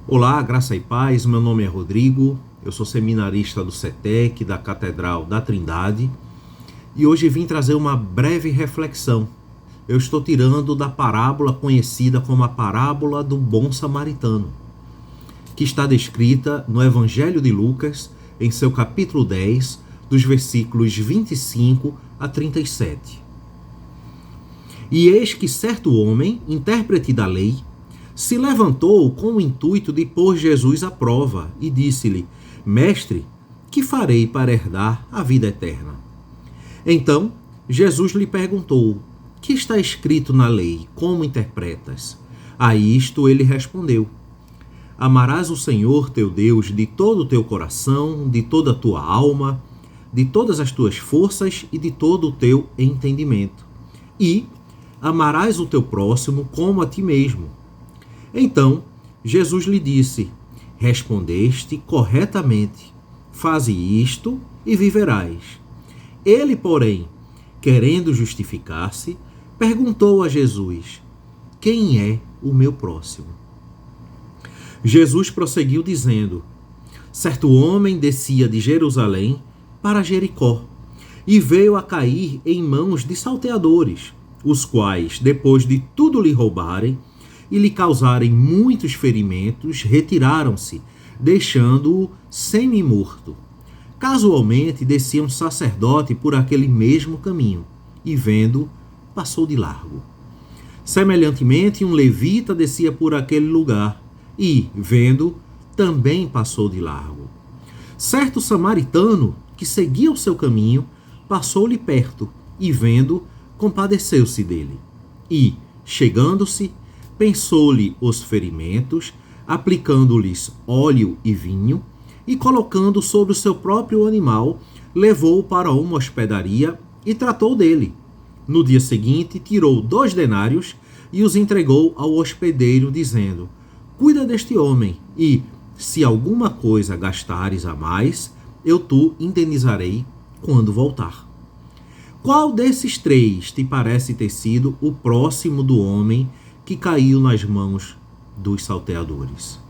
Olá, graça e paz, meu nome é Rodrigo, eu sou seminarista do CETEC, da Catedral da Trindade, e hoje vim trazer uma breve reflexão. Eu estou tirando da parábola conhecida como a parábola do bom samaritano, que está descrita no Evangelho de Lucas, em seu capítulo 10, dos versículos 25 a 37. E eis que certo homem, intérprete da lei, se levantou com o intuito de pôr Jesus à prova e disse-lhe: Mestre, que farei para herdar a vida eterna? Então Jesus lhe perguntou: Que está escrito na lei? Como interpretas? A isto ele respondeu: Amarás o Senhor teu Deus de todo o teu coração, de toda a tua alma, de todas as tuas forças e de todo o teu entendimento. E amarás o teu próximo como a ti mesmo. Então Jesus lhe disse: Respondeste corretamente. Faze isto e viverás. Ele, porém, querendo justificar-se, perguntou a Jesus: Quem é o meu próximo? Jesus prosseguiu dizendo: Certo homem descia de Jerusalém para Jericó e veio a cair em mãos de salteadores, os quais, depois de tudo lhe roubarem e lhe causarem muitos ferimentos, retiraram-se, deixando-o semi-morto. Casualmente descia um sacerdote por aquele mesmo caminho e, vendo, passou de largo. Semelhantemente, um levita descia por aquele lugar e, vendo, também passou de largo. Certo samaritano, que seguia o seu caminho, passou-lhe perto e, vendo, compadeceu-se dele. E, chegando-se, pensou-lhe os ferimentos, aplicando-lhes óleo e vinho, e colocando sobre o seu próprio animal, levou-o para uma hospedaria e tratou dele. No dia seguinte, tirou 2 denários e os entregou ao hospedeiro, dizendo: Cuida deste homem, e, se alguma coisa gastares a mais, eu te indenizarei quando voltar. Qual desses 3 te parece ter sido o próximo do homem que caiu nas mãos dos salteadores?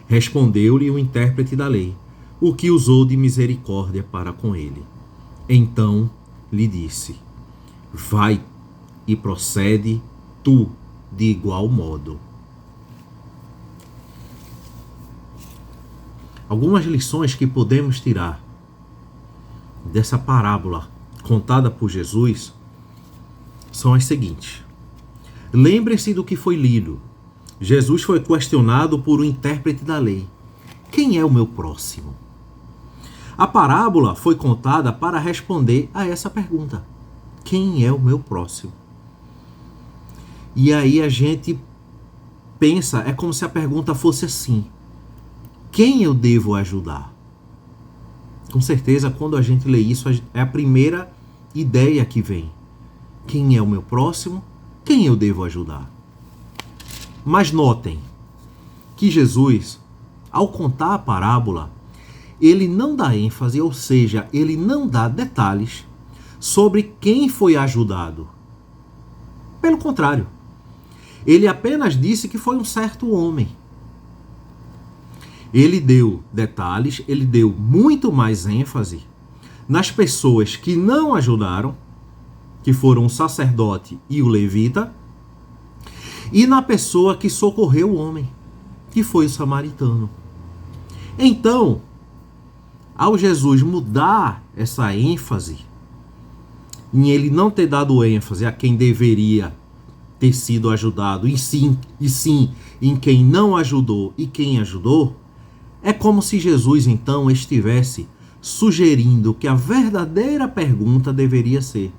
Respondeu-lhe o intérprete da lei, o que usou de misericórdia para com ele. Então lhe disse: Vai e procede tu de igual modo. Algumas lições que podemos tirar dessa parábola contada por Jesus são as seguintes. Lembrem-se do que foi lido. Jesus foi questionado por um intérprete da lei: Quem é o meu próximo? A parábola foi contada para responder a essa pergunta: Quem é o meu próximo? E aí a gente pensa, é como se a pergunta fosse assim: Quem eu devo ajudar? Com certeza, quando a gente lê isso, é a primeira ideia que vem. Quem é o meu próximo? Quem eu devo ajudar? Mas notem que Jesus, ao contar a parábola, ele não dá ênfase, ou seja, ele não dá detalhes sobre quem foi ajudado. Pelo contrário, ele apenas disse que foi um certo homem. Ele deu detalhes, ele deu muito mais ênfase nas pessoas que não ajudaram, que foram o sacerdote e o levita, e na pessoa que socorreu o homem, que foi o samaritano. Então, ao Jesus mudar essa ênfase, em ele não ter dado ênfase a quem deveria ter sido ajudado, e sim em quem não ajudou e quem ajudou, é como se Jesus então estivesse sugerindo que a verdadeira pergunta deveria ser: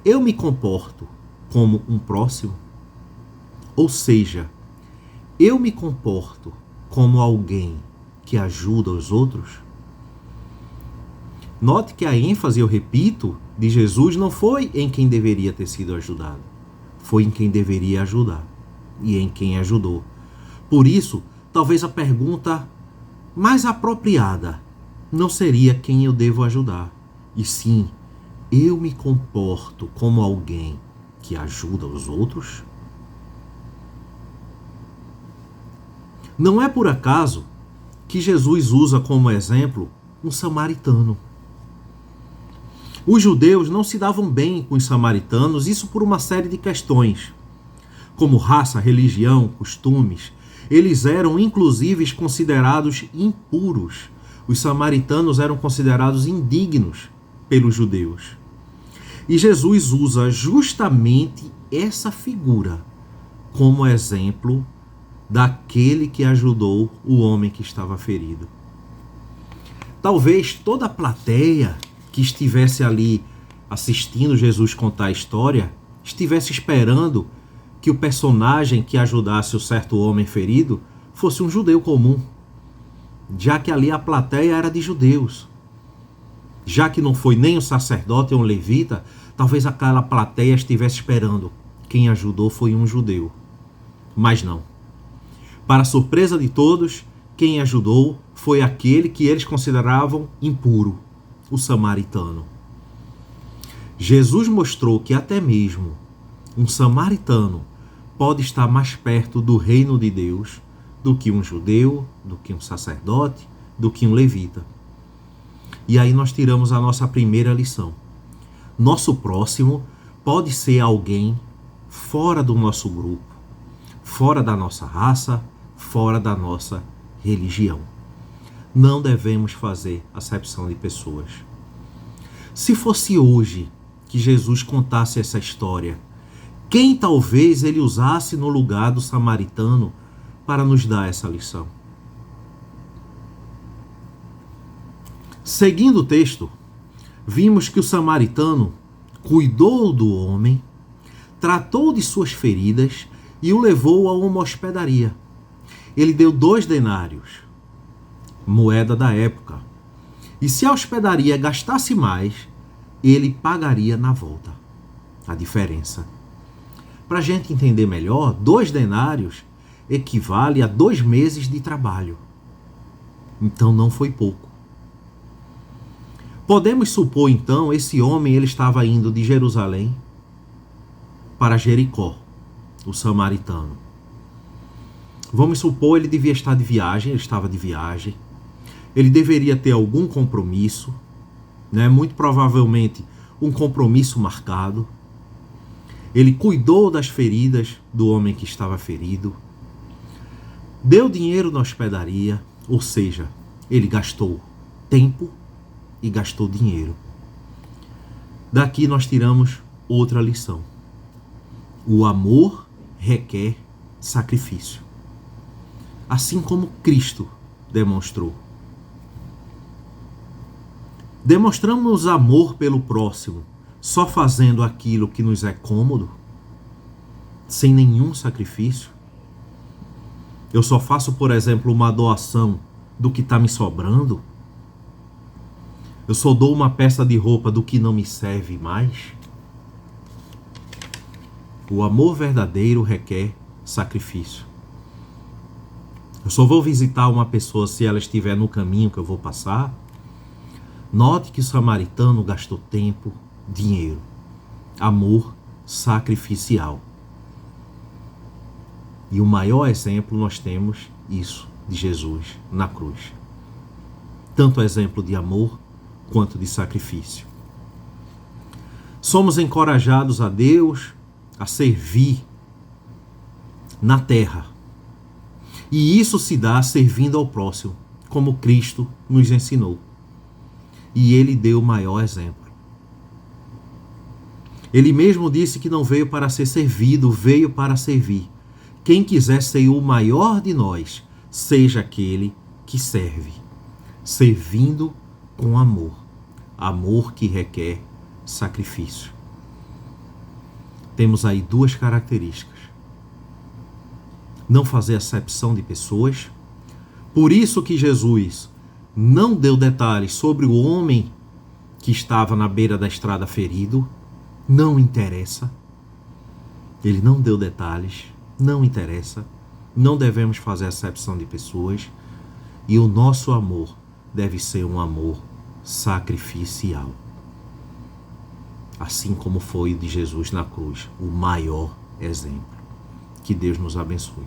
eu me comporto como um próximo? Ou seja, eu me comporto como alguém que ajuda os outros? Note que a ênfase, eu repito, de Jesus não foi em quem deveria ter sido ajudado, foi em quem deveria ajudar e em quem ajudou. Por isso, talvez a pergunta mais apropriada não seria quem eu devo ajudar, e sim, eu me comporto como alguém que ajuda os outros? Não é por acaso que Jesus usa como exemplo um samaritano. Os judeus não se davam bem com os samaritanos, isso por uma série de questões, como raça, religião, costumes. Eles eram, inclusive, considerados impuros. Os samaritanos eram considerados indignos pelos judeus. E Jesus usa justamente essa figura como exemplo daquele que ajudou o homem que estava ferido. Talvez toda a plateia que estivesse ali assistindo Jesus contar a história estivesse esperando que o personagem que ajudasse o certo homem ferido fosse um judeu comum, já que ali a plateia era de judeus. Já que não foi nem um sacerdote ou um levita, talvez aquela plateia estivesse esperando. Quem ajudou foi um judeu. Mas não. Para a surpresa de todos, quem ajudou foi aquele que eles consideravam impuro, o samaritano. Jesus mostrou que até mesmo um samaritano pode estar mais perto do reino de Deus do que um judeu, do que um sacerdote, do que um levita. E aí nós tiramos a nossa primeira lição. Nosso próximo pode ser alguém fora do nosso grupo, fora da nossa raça, fora da nossa religião. Não devemos fazer acepção de pessoas. Se fosse hoje que Jesus contasse essa história, quem talvez ele usasse no lugar do samaritano para nos dar essa lição? Seguindo o texto, vimos que o samaritano cuidou do homem, tratou de suas feridas e o levou a uma hospedaria. Ele deu 2 denários, moeda da época. E se a hospedaria gastasse mais, ele pagaria na volta a diferença. Para a gente entender melhor, 2 denários equivale a 2 meses de trabalho. Então não foi pouco. Podemos supor então, esse homem ele estava indo de Jerusalém para Jericó, o samaritano. Vamos supor, ele devia estar de viagem, ele estava de viagem. Ele deveria ter algum compromisso, muito provavelmente um compromisso marcado. Ele cuidou das feridas do homem que estava ferido. Deu dinheiro na hospedaria, ou seja, ele gastou tempo e gastou dinheiro. Daqui nós tiramos outra lição. O amor requer sacrifício. Assim como Cristo demonstrou. Demonstramos amor pelo próximo só fazendo aquilo que nos é cômodo, sem nenhum sacrifício. Eu só faço, por exemplo, uma doação do que está me sobrando. Eu só dou uma peça de roupa do que não me serve mais. O amor verdadeiro requer sacrifício. Eu só vou visitar uma pessoa se ela estiver no caminho que eu vou passar. Note que o samaritano gastou tempo, dinheiro, amor sacrificial. E o maior exemplo nós temos isso de Jesus na cruz. Tanto exemplo de amor quanto de sacrifício. Somos encorajados a Deus a servir na terra. E isso se dá servindo ao próximo, como Cristo nos ensinou. E ele deu o maior exemplo. Ele mesmo disse que não veio para ser servido, veio para servir. Quem quiser ser o maior de nós, seja aquele que serve, servindo com amor. Amor que requer sacrifício. Temos aí 2 características. Não fazer acepção de pessoas. Por isso que Jesus não deu detalhes sobre o homem que estava na beira da estrada ferido. Não interessa. Ele não deu detalhes. Não interessa. Não devemos fazer acepção de pessoas. E o nosso amor deve ser um amor sacrificial. Assim como foi o de Jesus na cruz, o maior exemplo. Que Deus nos abençoe.